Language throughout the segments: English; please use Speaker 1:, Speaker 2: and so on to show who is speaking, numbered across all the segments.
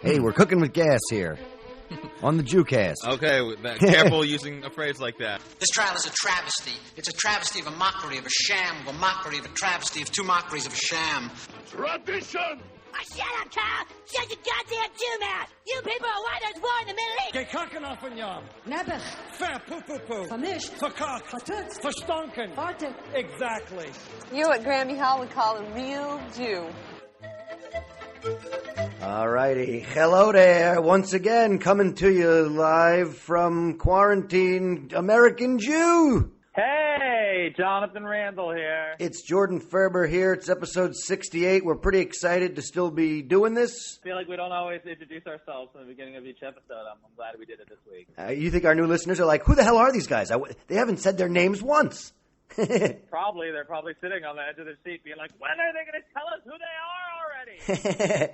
Speaker 1: Hey, we're cooking with gas here on the Jewcast.
Speaker 2: Okay, careful using a phrase like that.
Speaker 3: This trial is a travesty. It's a travesty of a mockery, of a sham, of a mockery, of a travesty, of two mockeries of a sham.
Speaker 4: Tradition!
Speaker 5: Oh, shut up, Carl! Shut your goddamn Jew mouth! You people are why there's war in the Middle East!
Speaker 6: Gekakken auf ein Jahr.
Speaker 7: Nebbech.
Speaker 6: Verpupupu.
Speaker 7: Vermischt.
Speaker 6: Verkackt.
Speaker 7: Vertutzt.
Speaker 6: Verstunken.
Speaker 7: Farted.
Speaker 6: Exactly.
Speaker 8: You're what Grammy Hall would call a real Jew.
Speaker 1: All righty. Hello there. Once again, coming to you live from Quarantine American Jew.
Speaker 9: Hey, Jonathan Randall here.
Speaker 1: It's Jordan Ferber here. It's episode 68. We're pretty excited to still be doing this.
Speaker 9: I feel like we don't always introduce ourselves in the beginning of each episode. I'm glad we did it this week.
Speaker 1: You think our new listeners are like, who the hell are these guys? They haven't said their names once.
Speaker 9: Probably. They're probably sitting on the edge of their seat being like, when are they going to tell us who they are already?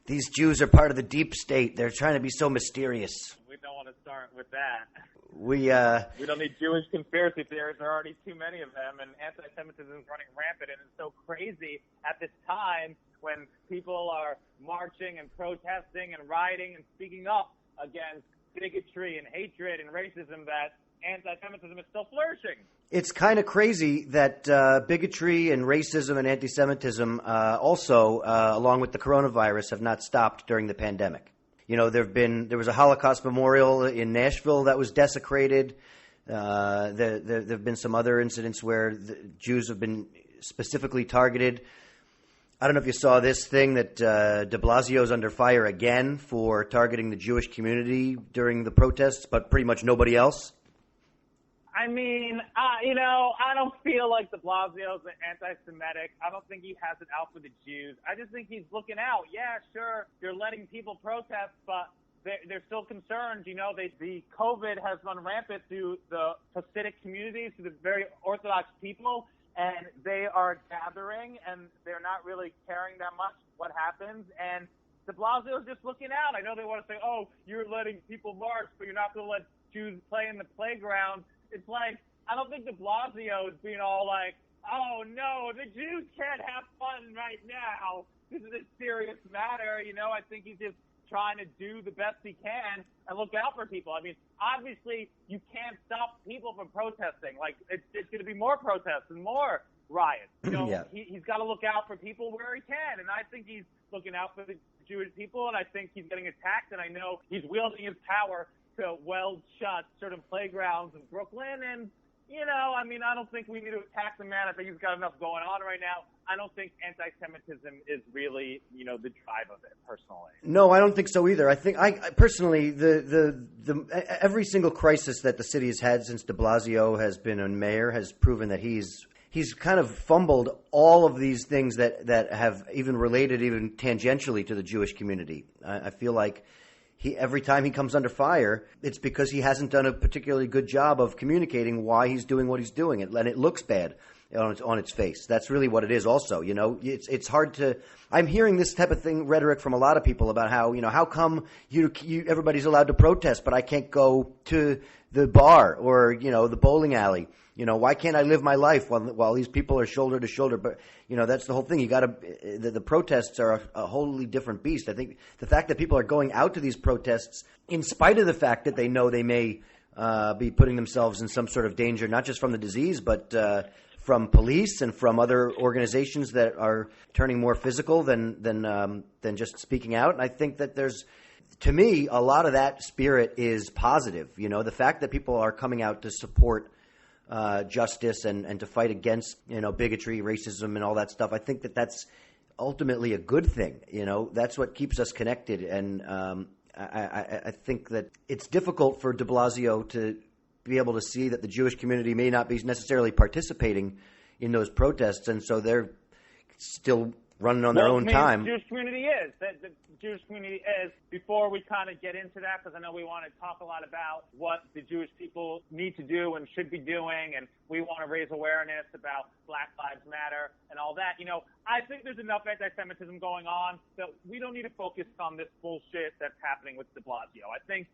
Speaker 1: These Jews are part of the deep state. They're trying to be so mysterious.
Speaker 9: We don't want to start with that.
Speaker 1: We
Speaker 9: don't need Jewish conspiracy theories. There are already too many of them, and anti-Semitism is running rampant, and it's so crazy at this time when people are marching and protesting and rioting and speaking up against bigotry and hatred and racism that anti-Semitism is still flourishing.
Speaker 1: It's kind of crazy that bigotry and racism and anti-Semitism also, along with the coronavirus, have not stopped during the pandemic. You know, there was a Holocaust memorial in Nashville that was desecrated. There have been some other incidents where the Jews have been specifically targeted. I don't know if you saw this thing that de Blasio's under fire again for targeting the Jewish community during the protests, but pretty much nobody else.
Speaker 9: I mean, I don't feel like de Blasio's anti-Semitic. I don't think he has it out for the Jews. I just think he's looking out. Yeah, sure, you're letting people protest, but they're still concerned. You know, the COVID has run rampant through the Hasidic communities, to the very Orthodox people, and they are gathering, and they're not really caring that much what happens. And de Blasio's just looking out. I know they want to say, oh, you're letting people march, but you're not going to let Jews play in the playground. It's like, I don't think de Blasio is being all like, oh, no, the Jews can't have fun right now. This is a serious matter. You know, I think he's just trying to do the best he can and look out for people. I mean, obviously, you can't stop people from protesting. Like, it's going to be more protests and more riots. You know,
Speaker 1: yeah.
Speaker 9: He's got to look out for people where he can. And I think he's looking out for the Jewish people, and I think he's getting attacked. And I know he's wielding his power to weld shut certain playgrounds in Brooklyn. And, you know, I mean, I don't think we need to attack the man. I think he's got enough going on right now. I don't think anti-Semitism is really, you know, the drive of it, personally.
Speaker 1: No, I don't think so either. I think I personally, every single crisis that the city has had since de Blasio has been a mayor has proven that he's kind of fumbled all of these things that have even related even tangentially to the Jewish community. I feel like every time he comes under fire, it's because he hasn't done a particularly good job of communicating why he's doing what he's doing, and it looks bad on its face. That's really what it is. Also, you know, it's hard to. I'm hearing this type of rhetoric from a lot of people about how, you know, how come everybody's allowed to protest, but I can't go to the bar or, you know, the bowling alley. You know, why can't I live my life while these people are shoulder to shoulder? But, you know, that's the whole thing. You got to the protests are a wholly different beast. I think the fact that people are going out to these protests in spite of the fact that they know they may be putting themselves in some sort of danger, not just from the disease, but from police and from other organizations that are turning more physical than just speaking out. And I think that to me, a lot of that spirit is positive. You know, the fact that people are coming out to support justice and to fight against, you know, bigotry, racism, and all that stuff. I think that that's ultimately a good thing. You know, that's what keeps us connected. And I think that it's difficult for de Blasio to be able to see that the Jewish community may not be necessarily participating in those protests, and so they're still running on their own time.
Speaker 9: The Jewish community is. The Jewish community is. Before we kind of get into that, because I know we want to talk a lot about what the Jewish people need to do and should be doing, and we want to raise awareness about Black Lives Matter and all that. You know, I think there's enough anti-Semitism going on that we don't need to focus on this bullshit that's happening with de Blasio. I think,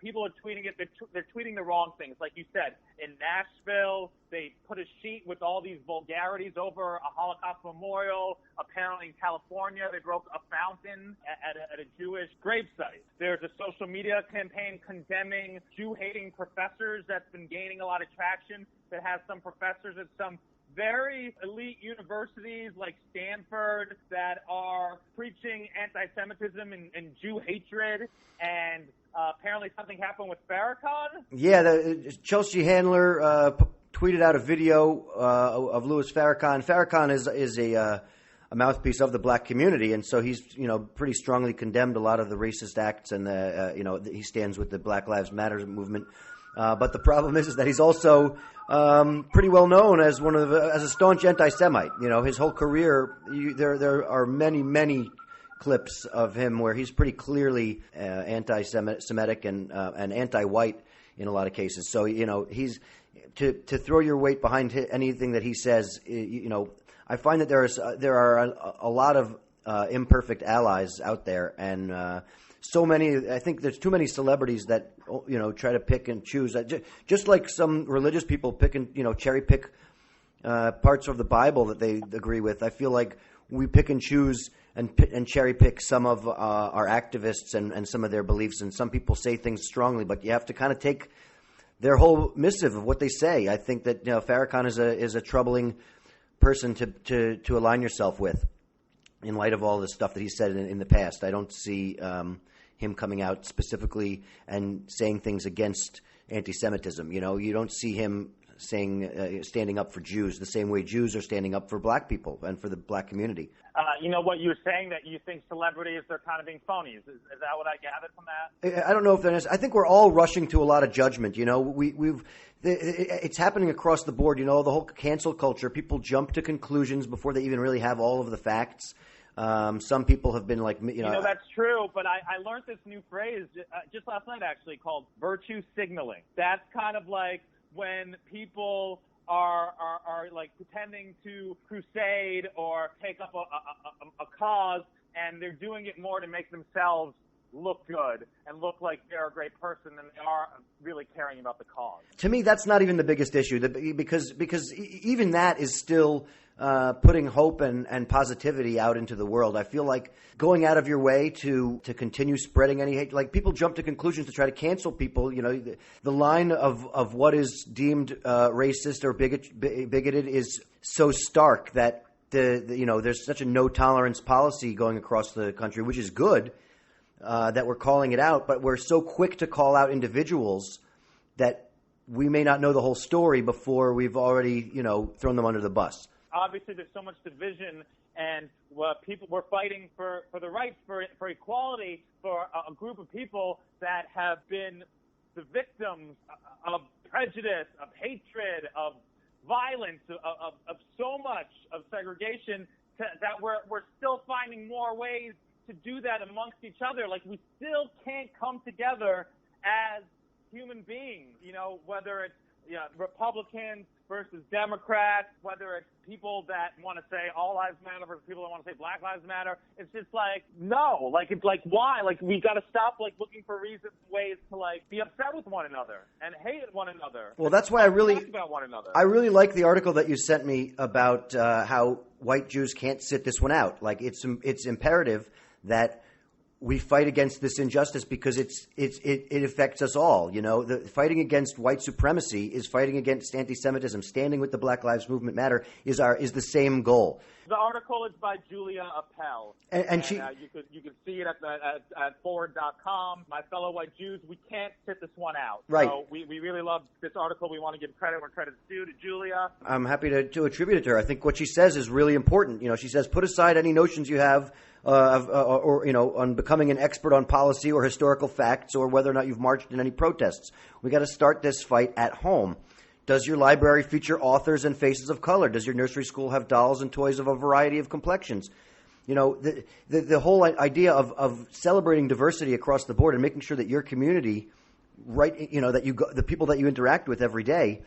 Speaker 9: people are tweeting it. They're tweeting the wrong things. Like you said, in Nashville, they put a sheet with all these vulgarities over a Holocaust memorial. Apparently in California, they broke a fountain at a Jewish gravesite. There's a social media campaign condemning Jew-hating professors that's been gaining a lot of traction, that has some professors at some very elite universities like Stanford that are preaching anti-Semitism and Jew hatred, and apparently something happened with Farrakhan.
Speaker 1: Yeah, Chelsea Handler tweeted out a video of Louis Farrakhan. Farrakhan is a mouthpiece of the black community, and so he's pretty strongly condemned a lot of the racist acts, and he stands with the Black Lives Matter movement. But the problem is that he's also pretty well known as as a staunch anti-Semite. His whole career, there are many clips of him where he's pretty clearly anti-Semitic and anti-white in a lot of cases. So he's to throw your weight behind anything that he says. I find that there are a lot of imperfect allies out there, and so many. I think there's too many celebrities that try to pick and choose. Just like some religious people pick and cherry pick parts of the Bible that they agree with. I feel like we pick and choose and cherry pick some of our activists and some of their beliefs. And some people say things strongly, but you have to kind of take their whole missive of what they say. I think that Farrakhan is a troubling person to align yourself with in light of all the stuff that he said in the past. I don't see him coming out specifically and saying things against anti-Semitism. You don't see him standing up for Jews the same way Jews are standing up for black people and for the black community.
Speaker 9: What you were saying, that you think celebrities are kind of being phonies. Is that what I gathered from that?
Speaker 1: I don't know if that is. I think we're all rushing to a lot of judgment. It's happening across the board. The whole cancel culture. People jump to conclusions before they even really have all of the facts. Some people have been like,
Speaker 9: that's true, but I learned this new phrase just last night, actually, called virtue signaling. That's kind of like when people are like pretending to crusade or take up a cause, and they're doing it more to make themselves look good and look like they're a great person than they are really caring about the cause.
Speaker 1: To me, that's not even the biggest issue, because even that is still putting hope and positivity out into the world. I feel like going out of your way to continue spreading any hate, like people jump to conclusions to try to cancel people. The line of what is deemed racist or bigoted is so stark that there's such a no tolerance policy going across the country, which is good. That we're calling it out, but we're so quick to call out individuals that we may not know the whole story before we've already, thrown them under the bus.
Speaker 9: Obviously, there's so much division, and people we're fighting for the rights, for equality, for a group of people that have been the victims of prejudice, of hatred, of violence, of so much of segregation, that we're still finding more ways to do that amongst each other. Like, we still can't come together as human beings, whether it's Republicans versus Democrats, whether it's people that want to say all lives matter versus people that want to say Black Lives Matter. It's just like, no, it's like, why? Like, we got to stop looking for reasons, ways to be upset with one another and hate one another.
Speaker 1: Well, that's why I really like the article that you sent me about how white Jews can't sit this one out. Like, it's imperative that we fight against this injustice because it affects us all. The fighting against white supremacy is fighting against anti-Semitism. Standing with the Black Lives Movement Matter is the same goal.
Speaker 9: The article is by Julia Appel, and she you can see it at forward.com. My fellow white Jews, we can't sit this one out.
Speaker 1: Right.
Speaker 9: So we really love this article. We want to give credit where credit's due to Julia.
Speaker 1: I'm happy to attribute it to her. I think what she says is really important. She says, put aside any notions you have on becoming an expert on policy or historical facts, or whether or not you've marched in any protests. We got to start this fight at home. Does your library feature authors and faces of color? Does your nursery school have dolls and toys of a variety of complexions? The whole idea of celebrating diversity across the board and making sure that your community, the people that you interact with every day,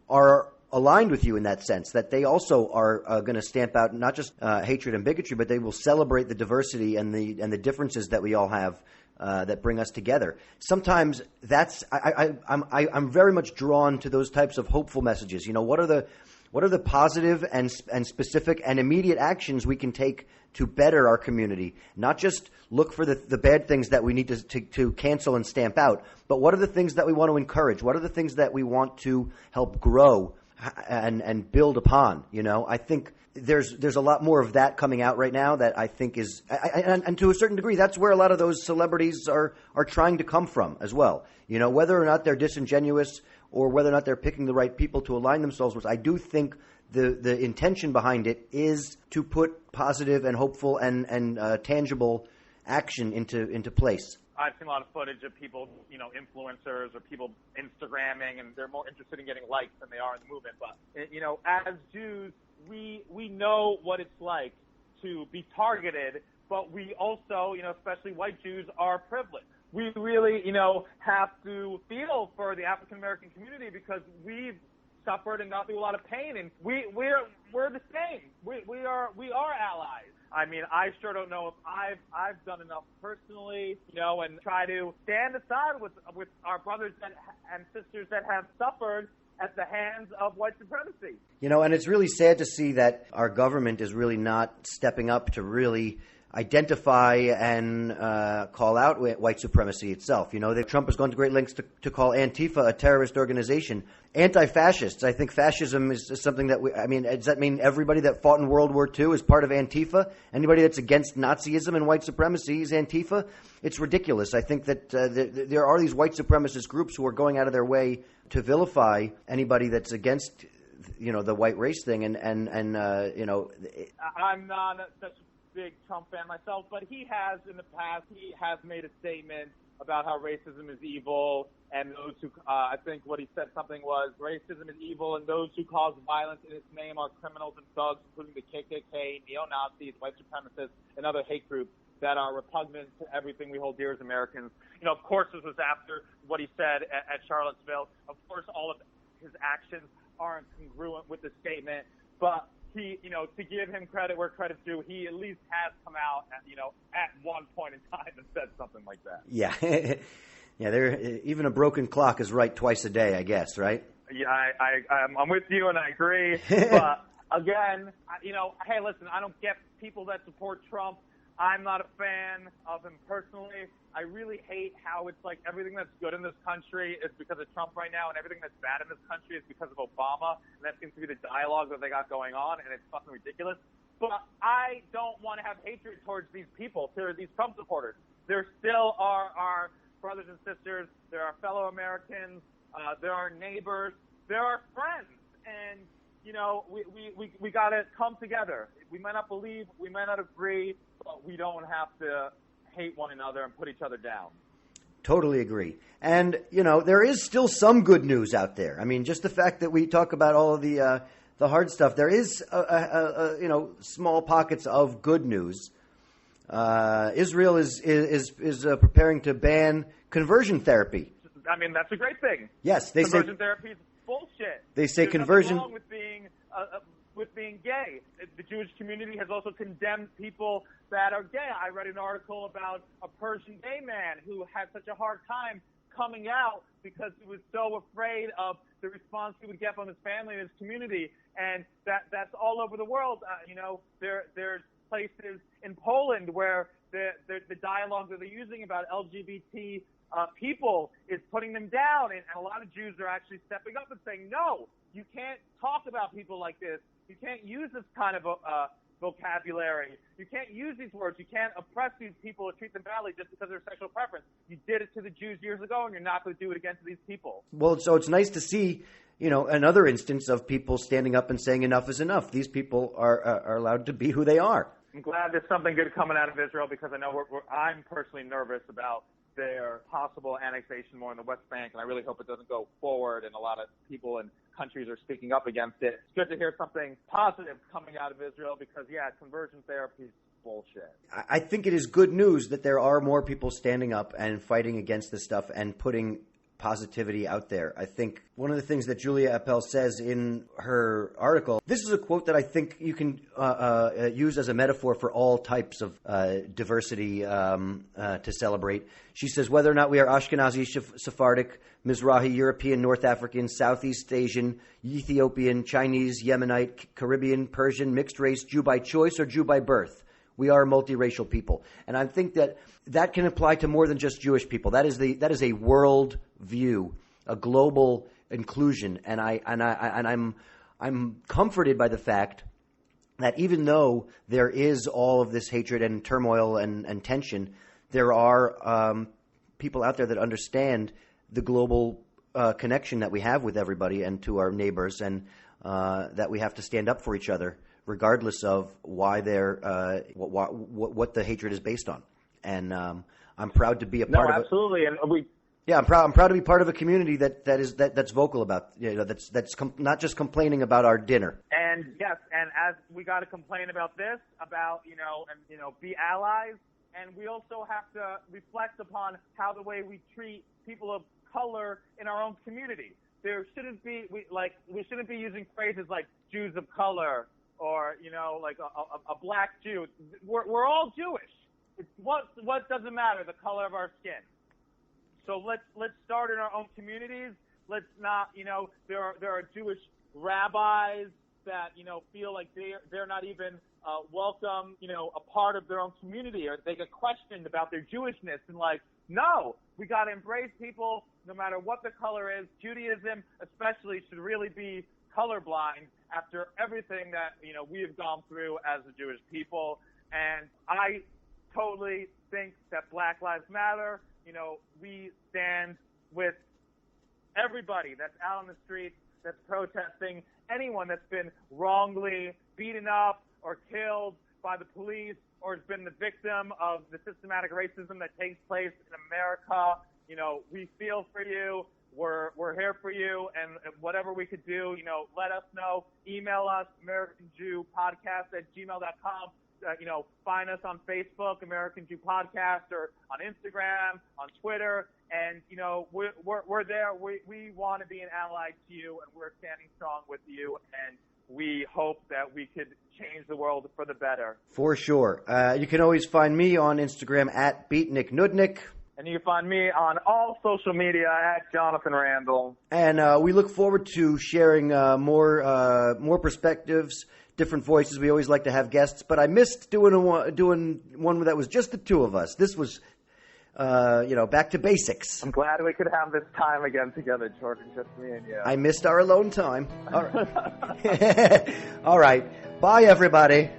Speaker 1: are aligned with you in that sense, that they also are going to stamp out not just hatred and bigotry, but they will celebrate the diversity and the differences that we all have that bring us together. Sometimes I'm very much drawn to those types of hopeful messages. What are the positive and specific and immediate actions we can take to better our community? Not just look for the bad things that we need to cancel and stamp out, but what are the things that we want to encourage? What are the things that we want to help grow and build upon? I think there's a lot more of that coming out right now that I think is, and to a certain degree, that's where a lot of those celebrities are trying to come from as well. Whether or not they're disingenuous or whether or not they're picking the right people to align themselves with, I do think the intention behind it is to put positive and hopeful and tangible action into place.
Speaker 9: I've seen a lot of footage of people, influencers or people Instagramming, and they're more interested in getting likes than they are in the movement. But, as Jews, we know what it's like to be targeted, but we also, especially white Jews, are privileged. We really, have to feel for the African American community because we've suffered and gone through a lot of pain, and we're the same. We are allies. I mean, I sure don't know if I've done enough personally, and try to stand aside with our brothers and sisters that have suffered at the hands of white supremacy.
Speaker 1: And it's really sad to see that our government is really not stepping up to really identify and call out white supremacy itself. Trump has gone to great lengths to call Antifa a terrorist organization. Anti-fascists, I think fascism is something that does that mean everybody that fought in World War II is part of Antifa? Anybody that's against Nazism and white supremacy is Antifa? It's ridiculous. I think that there are these white supremacist groups who are going out of their way to vilify anybody that's against, the white race thing.
Speaker 9: I'm not such a big Trump fan myself, but he has in the past, he has made a statement about how racism is evil, and those who, I think what he said something was, racism is evil, and those who cause violence in its name are criminals and thugs, including the KKK, neo-Nazis, white supremacists, and other hate groups that are repugnant to everything we hold dear as Americans. Of course, this was after what he said at Charlottesville. Of course, all of his actions aren't congruent with the statement, but he, to give him credit where credit's due, he at least has come out, at one point in time and said something like that.
Speaker 1: Yeah. Yeah, even a broken clock is right twice a day, I guess, right?
Speaker 9: Yeah, I'm with you and I agree. But again, hey, listen, I don't get people that support Trump. I'm not a fan of him personally. I really hate how it's like everything that's good in this country is because of Trump right now, and everything that's bad in this country is because of Obama. And that seems to be the dialogue that they got going on, and it's fucking ridiculous. But I don't want to have hatred towards these people, these Trump supporters. There still are our brothers and sisters. There are fellow Americans. There are neighbors. There are friends. And we got to come together. We might not believe, we might not agree, but we don't have to hate one another and put each other down.
Speaker 1: Totally agree. And, there is still some good news out there. I mean, just the fact that we talk about all of the hard stuff, there is, small pockets of good news. Israel is preparing to ban conversion therapy.
Speaker 9: I mean, that's a great thing.
Speaker 1: Yes,
Speaker 9: conversion therapy is bullshit.
Speaker 1: They say
Speaker 9: There's
Speaker 1: conversion.
Speaker 9: nothing wrong with being gay. The Jewish community has also condemned people that are gay. I read an article about a Persian gay man who had such a hard time coming out because he was so afraid of the response he would get from his family and his community. And that's all over the world. There's places in Poland where the dialogue that they're using about LGBT people is putting them down, and a lot of Jews are actually stepping up and saying, no, you can't talk about people like this. You can't use this kind of vocabulary. You can't use these words. You can't oppress these people or treat them badly just because of their sexual preference. You did it to the Jews years ago, and you're not going to do it again to these people.
Speaker 1: Well, so it's nice to see, another instance of people standing up and saying enough is enough. These people are allowed to be who they are.
Speaker 9: I'm glad there's something good coming out of Israel because I know I'm personally nervous about their possible annexation more in the West Bank, and I really hope it doesn't go forward, and a lot of people and countries are speaking up against it. It's good to hear something positive coming out of Israel because, conversion therapy is bullshit.
Speaker 1: I think it is good news that there are more people standing up and fighting against this stuff and putting positivity out there. I think one of the things that Julia Appel says in her article, this is a quote that I think you can use as a metaphor for all types of diversity to celebrate. She says, whether or not we are Ashkenazi, Sephardic, Mizrahi, European, North African, Southeast Asian, Ethiopian, Chinese, Yemenite, Caribbean, Persian, mixed race, Jew by choice, or Jew by birth, we are a multiracial people. And I think that can apply to more than just Jewish people. That is a world view, a global inclusion. And I'm comforted by the fact that even though there is all of this hatred and turmoil and tension, there are people out there that understand the global connection that we have with everybody and to our neighbors, and that we have to stand up for each other, regardless of why they're what the hatred is based on. And I'm proud to be a part of it.
Speaker 9: Absolutely, and
Speaker 1: I'm proud to be part of a community that's vocal about, that's not just complaining about our dinner.
Speaker 9: And yes, and as we got to complain about this, about be allies, and we also have to reflect upon how the way we treat people of color in our own community. There shouldn't be we shouldn't be using phrases like Jews of color or like a black Jew. We're all Jewish. It's what doesn't matter, the color of our skin. So let's start in our own communities. Let's not, there are Jewish rabbis that feel like they're not even welcome, a part of their own community, or they get questioned about their Jewishness, and no, we got to embrace people no matter what the color is. Judaism especially should really be colorblind after everything that we have gone through as a Jewish people. And I totally think that Black Lives Matter. We stand with everybody that's out on the streets, that's protesting, anyone that's been wrongly beaten up or killed by the police or has been the victim of the systematic racism that takes place in America. We feel for you. We're here for you, and whatever we could do, let us know. Email us, AmericanJewPodcast@gmail.com. Find us on Facebook, American Jew Podcast, or on Instagram, on Twitter, and we're there. We want to be an ally to you, and we're standing strong with you, and we hope that we could change the world for the better.
Speaker 1: For sure. You can always find me on Instagram @BeatnikNudnik.
Speaker 9: And you can find me on all social media @Jonathan Randall.
Speaker 1: And we look forward to sharing more perspectives, different voices. We always like to have guests, but I missed doing one that was just the two of us. This was, back to basics.
Speaker 9: I'm glad we could have this time again together, Jordan, just me and you.
Speaker 1: I missed our alone time. All right. All right. Bye, everybody.